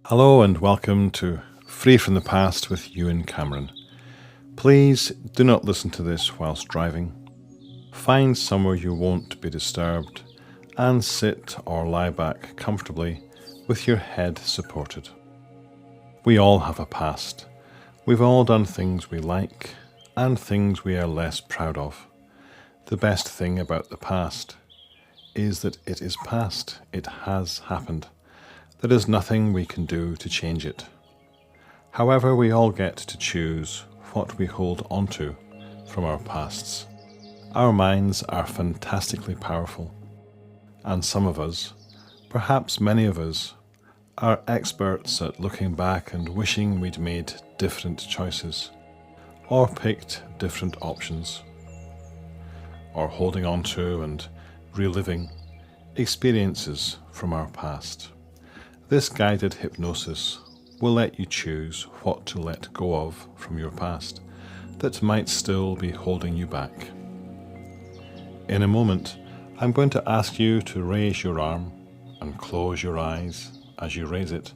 Hello and welcome to Free from the Past with Ewan Cameron. Please do not listen to this whilst driving. Find somewhere you won't be disturbed and sit or lie back comfortably with your head supported. We all have a past. We've all done things we like and things we are less proud of. The best thing about the past is that it is past. It has happened. There is nothing we can do to change it. However, we all get to choose what we hold onto from our pasts. Our minds are fantastically powerful, and some of us, perhaps many of us, are experts at looking back and wishing we'd made different choices, or picked different options, or holding on to and reliving experiences from our past. This guided hypnosis will let you choose what to let go of from your past that might still be holding you back. In a moment, I'm going to ask you to raise your arm and close your eyes as you raise it.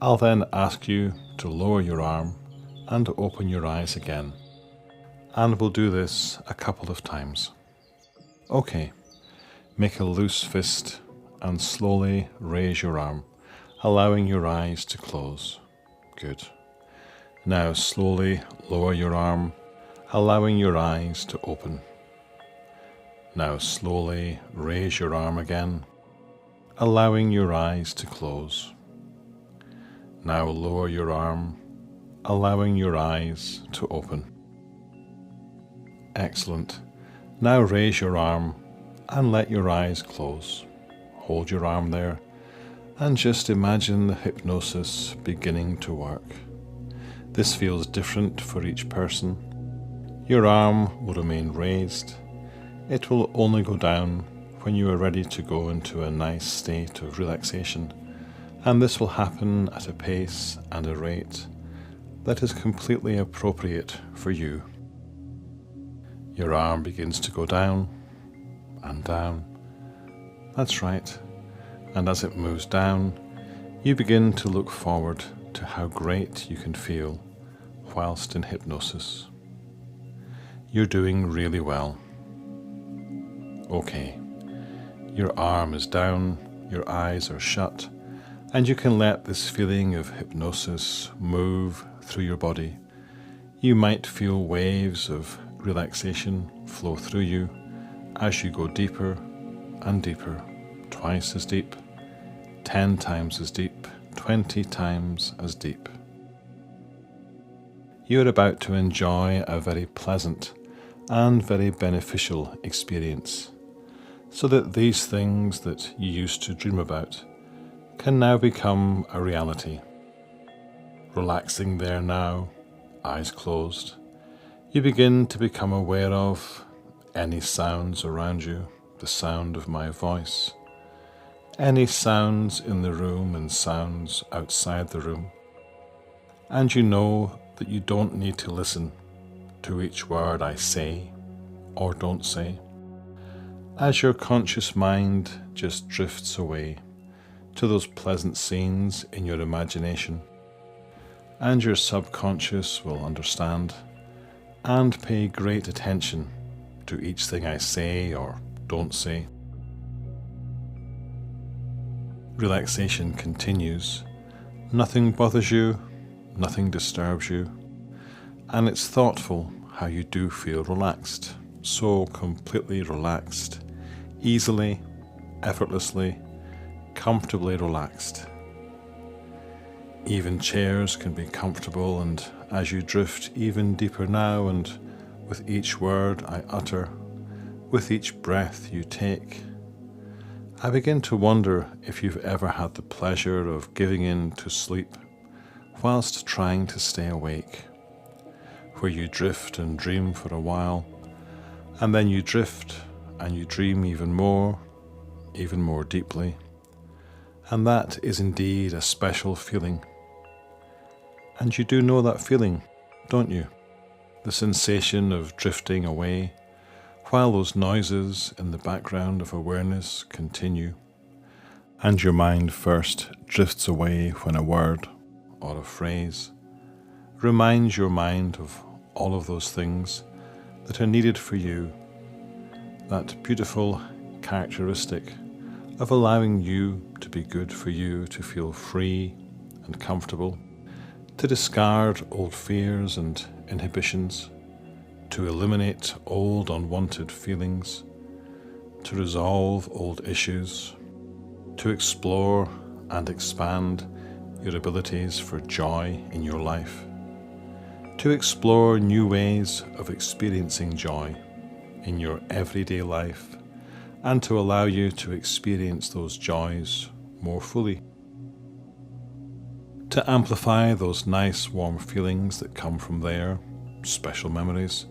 I'll then ask you to lower your arm and open your eyes again. And we'll do this a couple of times. Okay, make a loose fist and slowly raise your arm, allowing your eyes to close. Good. Now slowly lower your arm, allowing your eyes to open. Now slowly raise your arm again, allowing your eyes to close. Now lower your arm, allowing your eyes to open. Excellent. Now raise your arm and let your eyes close. Hold your arm there and just imagine the hypnosis beginning to work. This feels different for each person. Your arm will remain raised. It will only go down when you are ready to go into a nice state of relaxation, and this will happen at a pace and a rate that is completely appropriate for you. Your arm begins to go down and down. That's right. And as it moves down, you begin to look forward to how great you can feel whilst in hypnosis. You're doing really well. Okay, your arm is down, your eyes are shut, and you can let this feeling of hypnosis move through your body. You might feel waves of relaxation flow through you as you go deeper and deeper, twice as deep, 10 times as deep, 20 times as deep. You're about to enjoy a very pleasant and very beneficial experience, so that these things that you used to dream about can now become a reality. Relaxing there now, eyes closed, you begin to become aware of any sounds around you, the sound of my voice, any sounds in the room and sounds outside the room, and you know that you don't need to listen to each word I say or don't say, as your conscious mind just drifts away to those pleasant scenes in your imagination, and your subconscious will understand and pay great attention to each thing I say or don't say. Relaxation continues. Nothing bothers you, nothing disturbs you, and it's thoughtful how you do feel relaxed, so completely relaxed, easily, effortlessly, comfortably relaxed. Even chairs can be comfortable, and as you drift even deeper now, and with each word I utter, with each breath you take, I begin to wonder if you've ever had the pleasure of giving in to sleep whilst trying to stay awake, where you drift and dream for a while, and then you drift and you dream even more deeply, and that is indeed a special feeling. And you do know that feeling, don't you? The sensation of drifting away, while those noises in the background of awareness continue, and your mind first drifts away when a word or a phrase reminds your mind of all of those things that are needed for you, that beautiful characteristic of allowing you to be good for you, to feel free and comfortable, to discard old fears and inhibitions, to eliminate old unwanted feelings, to resolve old issues, to explore and expand your abilities for joy in your life, to explore new ways of experiencing joy in your everyday life, and to allow you to experience those joys more fully, to amplify those nice warm feelings that come from there, special memories,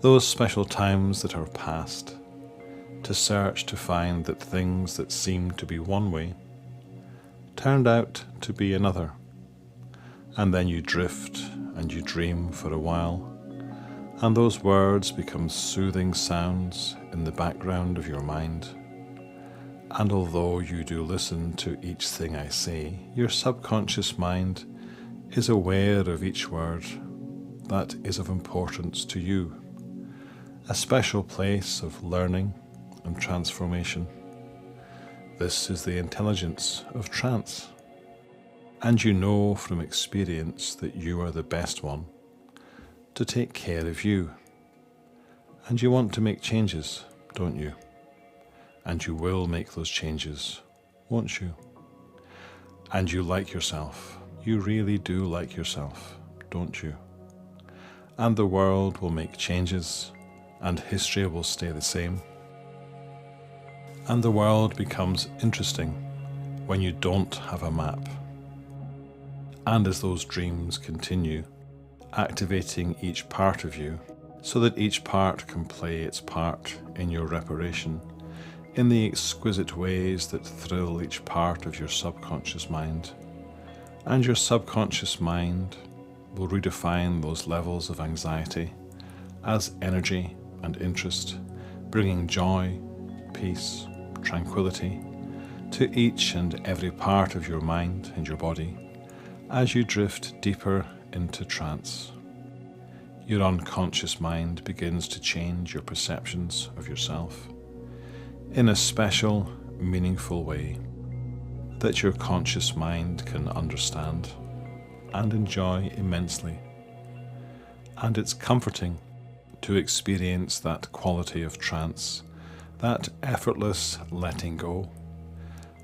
those special times that are past, to search to find that things that seemed to be one way turned out to be another, and then you drift and you dream for a while, and those words become soothing sounds in the background of your mind. And although you do listen to each thing I say, your subconscious mind is aware of each word that is of importance to you, a special place of learning and transformation. This is the intelligence of trance, and you know from experience that you are the best one to take care of you. And you want to make changes, don't you? And you will make those changes, won't you? And you like yourself. You really do like yourself, don't you? And the world will make changes, and history will stay the same. And the world becomes interesting when you don't have a map. And as those dreams continue, activating each part of you so that each part can play its part in your reparation, in the exquisite ways that thrill each part of your subconscious mind. And your subconscious mind will redefine those levels of anxiety as energy and interest, bringing joy, peace, tranquility to each and every part of your mind and your body as you drift deeper into trance. Your unconscious mind begins to change your perceptions of yourself in a special, meaningful way that your conscious mind can understand and enjoy immensely. And it's comforting to experience that quality of trance, that effortless letting go,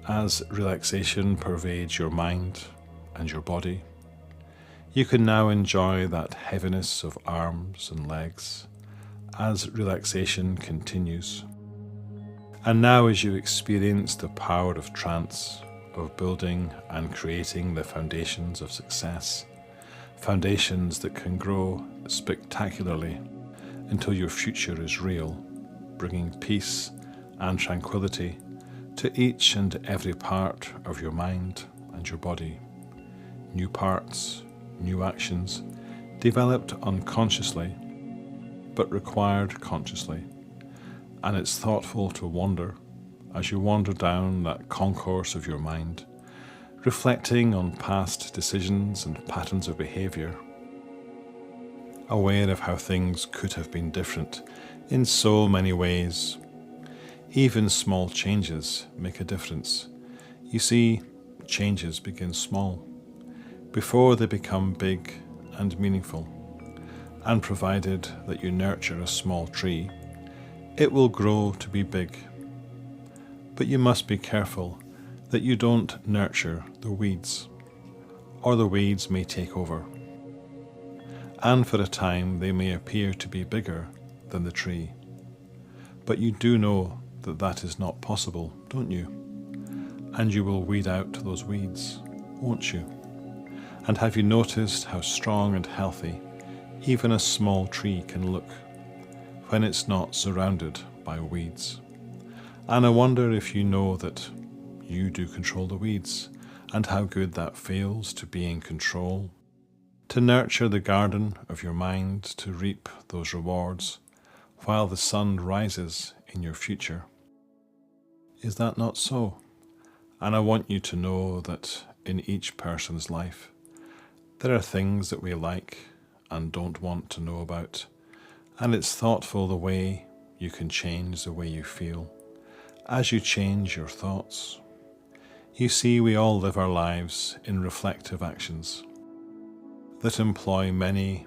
as relaxation pervades your mind and your body. You can now enjoy that heaviness of arms and legs as relaxation continues. And now as you experience the power of trance, of building and creating the foundations of success, foundations that can grow spectacularly until your future is real, bringing peace and tranquility to each and every part of your mind and your body. New parts, new actions, developed unconsciously, but required consciously. And it's thoughtful to wander as you wander down that concourse of your mind, reflecting on past decisions and patterns of behavior, aware of how things could have been different in so many ways. Even small changes make a difference. You see, changes begin small before they become big and meaningful, and provided that you nurture a small tree, it will grow to be big. But you must be careful that you don't nurture the weeds, or the weeds may take over. And for a time they may appear to be bigger than the tree. But you do know that that is not possible, don't you? And you will weed out those weeds, won't you? And have you noticed how strong and healthy even a small tree can look when it's not surrounded by weeds? And I wonder if you know that you do control the weeds, and how good that feels to be in control, to nurture the garden of your mind, to reap those rewards while the sun rises in your future. Is that not so? And I want you to know that in each person's life, there are things that we like and don't want to know about. And it's thoughtful the way you can change the way you feel as you change your thoughts. You see, we all live our lives in reflective actions that employ many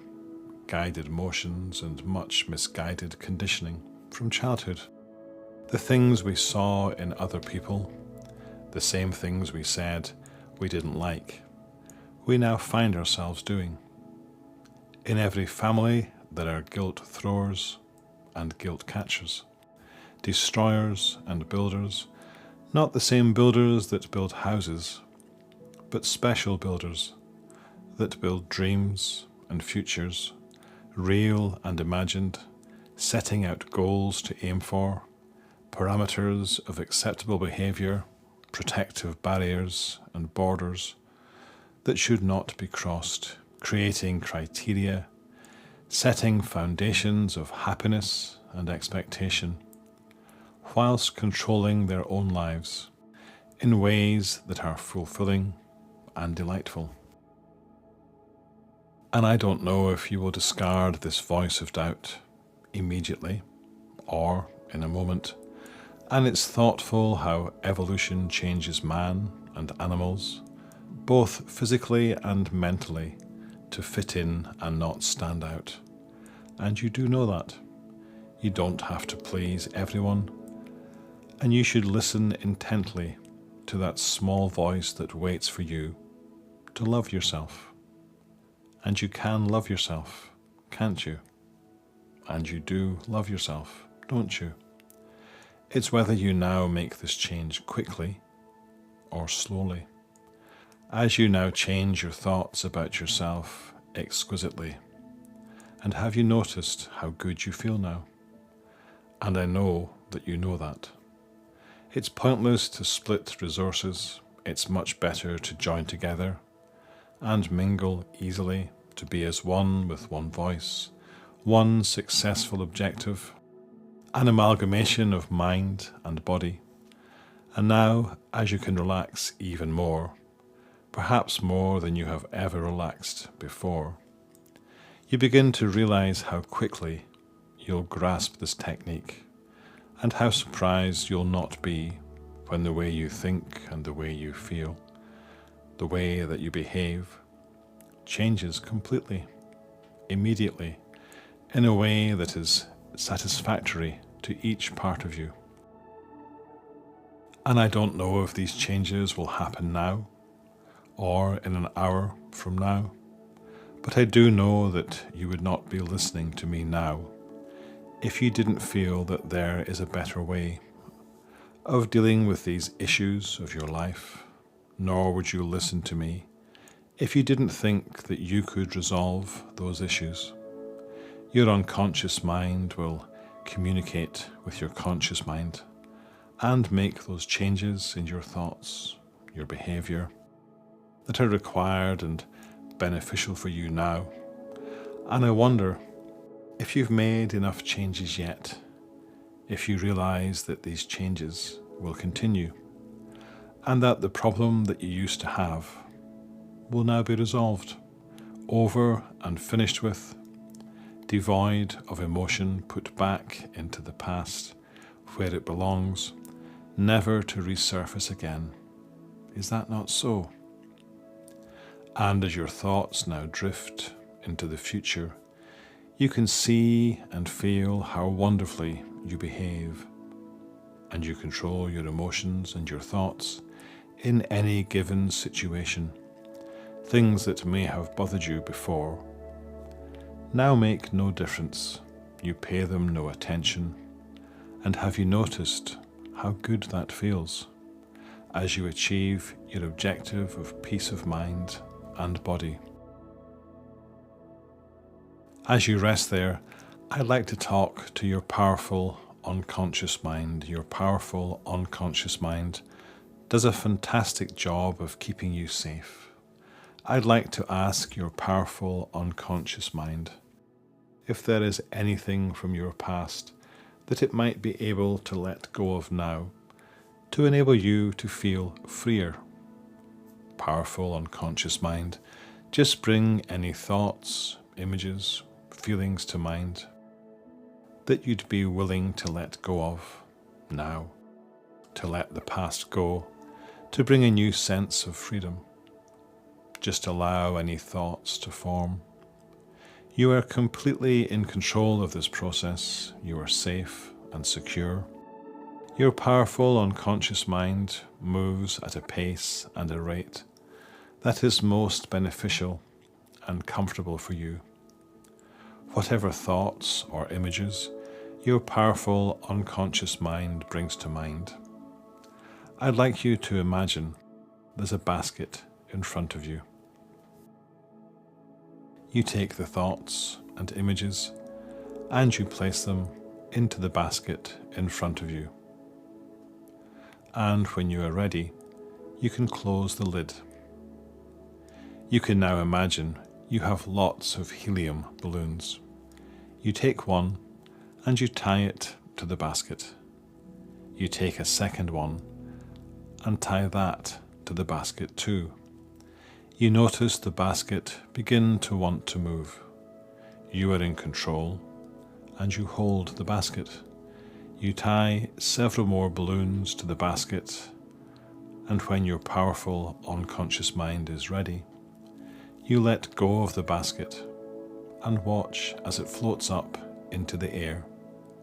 guided motions and much misguided conditioning from childhood. The things we saw in other people, the same things we said we didn't like, we now find ourselves doing. In every family, there are guilt throwers and guilt catchers, destroyers and builders, not the same builders that build houses, but special builders that build dreams and futures, real and imagined, setting out goals to aim for, parameters of acceptable behaviour, protective barriers and borders that should not be crossed, creating criteria, setting foundations of happiness and expectation, whilst controlling their own lives in ways that are fulfilling and delightful. And I don't know if you will discard this voice of doubt immediately or in a moment. And it's thoughtful how evolution changes man and animals, both physically and mentally, to fit in and not stand out. And you do know that. You don't have to please everyone. And you should listen intently to that small voice that waits for you to love yourself. And you can love yourself, can't you? And you do love yourself, don't you? It's whether you now make this change quickly or slowly. As you now change your thoughts about yourself exquisitely. And have you noticed how good you feel now? And I know that you know that. It's pointless to split resources. It's much better to join together and mingle easily, to be as one with one voice, one successful objective, an amalgamation of mind and body. And now, as you can relax even more, perhaps more than you have ever relaxed before, you begin to realize how quickly you'll grasp this technique and how surprised you'll not be when the way you think and the way you feel, the way that you behave, changes completely, immediately, in a way that is satisfactory to each part of you. And I don't know if these changes will happen now or in an hour from now, but I do know that you would not be listening to me now if you didn't feel that there is a better way of dealing with these issues of your life, nor would you listen to me if you didn't think that you could resolve those issues. Your unconscious mind will communicate with your conscious mind and make those changes in your thoughts, your behaviour, that are required and beneficial for you now. And I wonder if you've made enough changes yet, if you realise that these changes will continue, and that the problem that you used to have will now be resolved, over and finished with, devoid of emotion, put back into the past where it belongs, never to resurface again. Is that not so? And as your thoughts now drift into the future, you can see and feel how wonderfully you behave, and you control your emotions and your thoughts in any given situation. Things that may have bothered you before now make no difference. You pay them no attention. And have you noticed how good that feels as you achieve your objective of peace of mind and body? As you rest there, I'd like to talk to your powerful unconscious mind. Your powerful unconscious mind does a fantastic job of keeping you safe. I'd like to ask your powerful unconscious mind if there is anything from your past that it might be able to let go of now, to enable you to feel freer. Powerful unconscious mind, just bring any thoughts, images, feelings to mind that you'd be willing to let go of now, to let the past go, to bring a new sense of freedom. Just allow any thoughts to form. You are completely in control of this process. You are safe and secure. Your powerful unconscious mind moves at a pace and a rate that is most beneficial and comfortable for you. Whatever thoughts or images your powerful unconscious mind brings to mind, I'd like you to imagine there's a basket in front of you. You take the thoughts and images and you place them into the basket in front of you. And when you are ready, you can close the lid. You can now imagine you have lots of helium balloons. You take one and you tie it to the basket. You take a second one and tie that to the basket too. You notice the basket begin to want to move. You are in control and you hold the basket. You tie several more balloons to the basket, and when your powerful unconscious mind is ready, you let go of the basket and watch as it floats up into the air.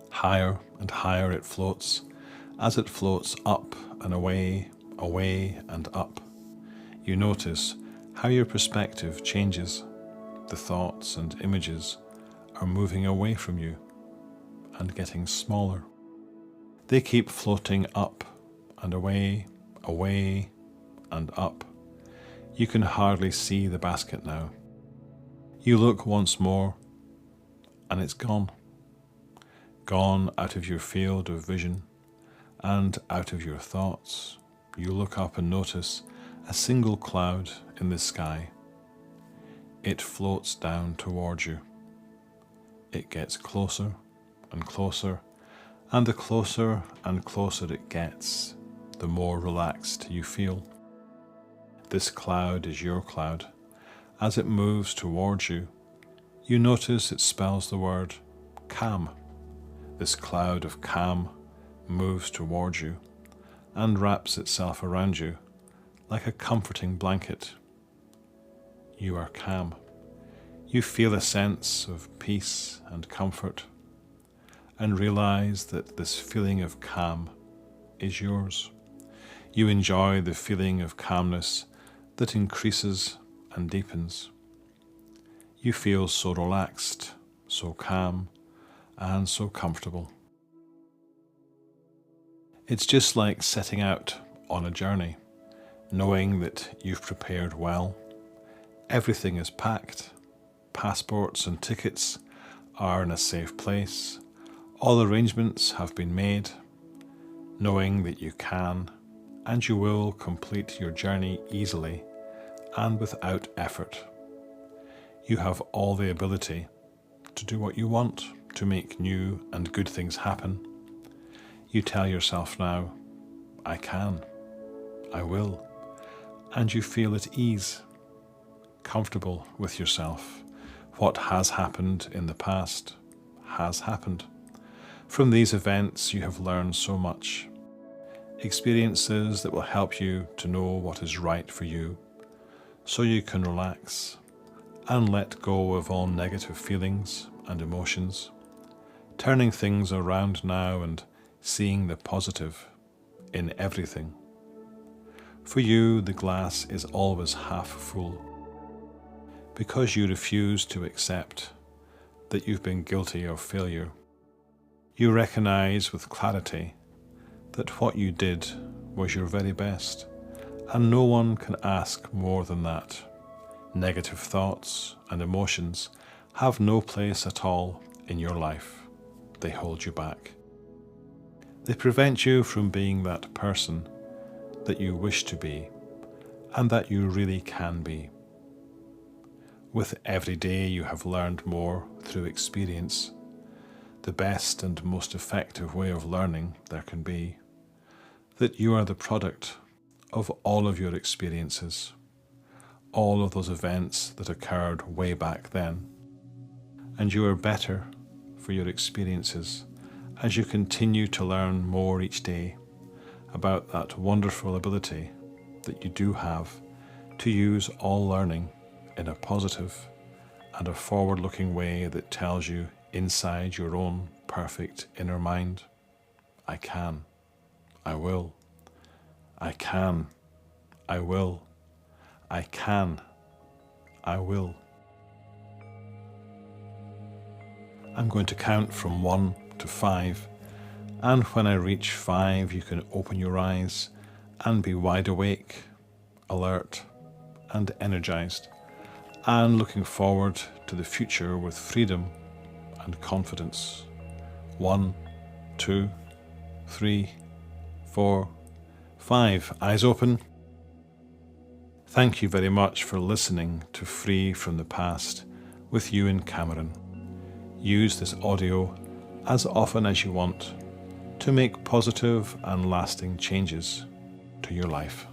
Higher and higher it floats, as it floats up and away, away and up. You notice how your perspective changes. The thoughts and images are moving away from you and getting smaller. They keep floating up and away, away and up. You can hardly see the basket now. You look once more and it's gone. Gone out of your field of vision and out of your thoughts. You look up and notice a single cloud in the sky. It floats down towards you. It gets closer and closer, and the closer and closer it gets, the more relaxed you feel. This cloud is your cloud. As it moves towards you, you notice it spells the word calm. This cloud of calm moves towards you and wraps itself around you like a comforting blanket. You are calm. You feel a sense of peace and comfort and realize that this feeling of calm is yours. You enjoy the feeling of calmness that increases and deepens. You feel so relaxed, so calm, and so comfortable. It's just like setting out on a journey, knowing that you've prepared well. Everything is packed. Passports and tickets are in a safe place. All arrangements have been made, knowing that you can and you will complete your journey easily and without effort. You have all the ability to do what you want, to make new and good things happen. You tell yourself now, I can, I will, and you feel at ease, comfortable with yourself. What has happened in the past has happened. From these events you have learned so much. Experiences that will help you to know what is right for you, so you can relax and let go of all negative feelings and emotions, turning things around now and seeing the positive in everything. For you, the glass is always half full, because you refuse to accept that you've been guilty of failure. You recognize with clarity that what you did was your very best, and no one can ask more than that. Negative thoughts and emotions have no place at all in your life. They hold you back. They prevent you from being that person that you wish to be and that you really can be. With every day you have learned more through experience, the best and most effective way of learning there can be. that you are the product of all of your experiences, all of those events that occurred way back then, and you are better for your experiences as you continue to learn more each day about that wonderful ability that you do have to use all learning in a positive and a forward-looking way that tells you inside your own perfect inner mind, I can, I will, I can, I will, I can, I will. I'm going to count from 1 to 5, and when I reach 5 you can open your eyes and be wide awake, alert and energized, and looking forward to the future with freedom and confidence. 1, 2, 3, 4, 5. Eyes open. Thank you very much for listening to Free from the Past with Ewan Cameron. Use this audio as often as you want to make positive and lasting changes to your life.